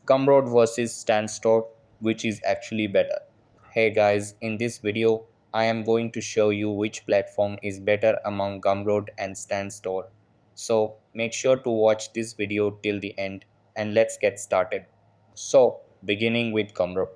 Gumroad versus Standstore, which is actually better. Hey guys, in this video, I am going to show you which platform is better among Gumroad and Standstore. So make sure to watch this video till the end and let's get started. So, beginning with Gumroad.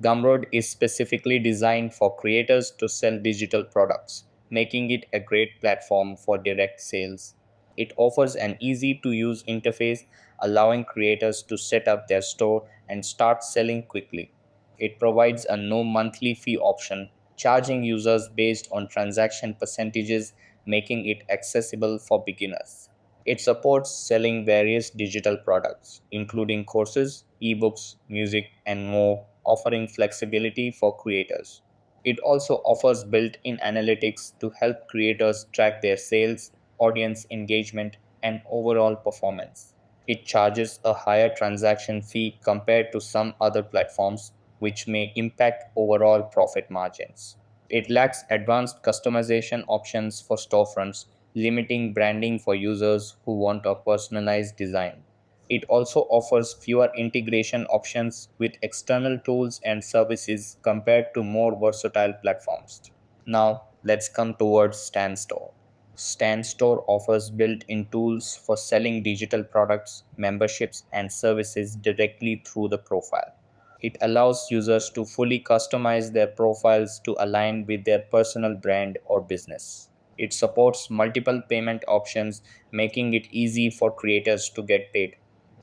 Gumroad is specifically designed for creators to sell digital products, making it a great platform for direct sales. It offers an easy to use interface, allowing creators to set up their store and start selling quickly. It provides a no monthly fee option, charging users based on transaction percentages, making it accessible for beginners. It supports selling various digital products, including courses, ebooks, music, and more, offering flexibility for creators. It also offers built in analytics to help creators track their sales, audience engagement, and overall performance. It charges a higher transaction fee compared to some other platforms, which may impact overall profit margins. It lacks advanced customization options for storefronts, limiting branding for users who want a personalized design. It also offers fewer integration options with external tools and services compared to more versatile platforms. Now, let's come towards StanStore. StanStore offers built in tools for selling digital products, memberships, and services directly through the profile. It allows users to fully customize their profiles to align with their personal brand or business. It supports multiple payment options, making it easy for creators to get paid.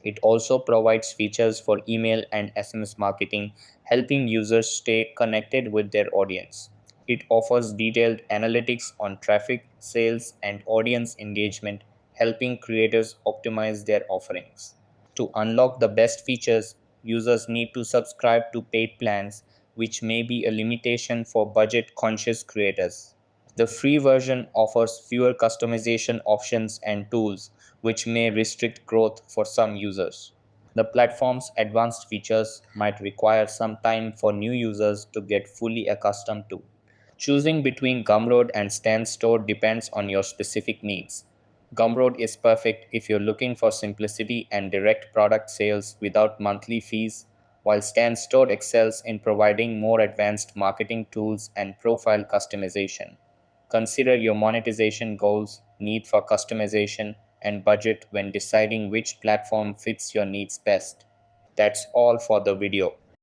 It also provides features for email and SMS marketing, helping users stay connected with their audience. It offers detailed analytics on traffic, sales, and audience engagement, helping creators optimize their offerings. To unlock the best features, users need to subscribe to paid plans, which may be a limitation for budget conscious creators. The free version offers fewer customization options and tools, which may restrict growth for some users. The platform's advanced features might require some time for new users to get fully accustomed to. Choosing between Gumroad and Stan Store depends on your specific needs. Gumroad is perfect if you're looking for simplicity and direct product sales without monthly fees, while Stan Store excels in providing more advanced marketing tools and profile customization. Consider your monetization goals, need for customization, and budget when deciding which platform fits your needs best. That's all for the video.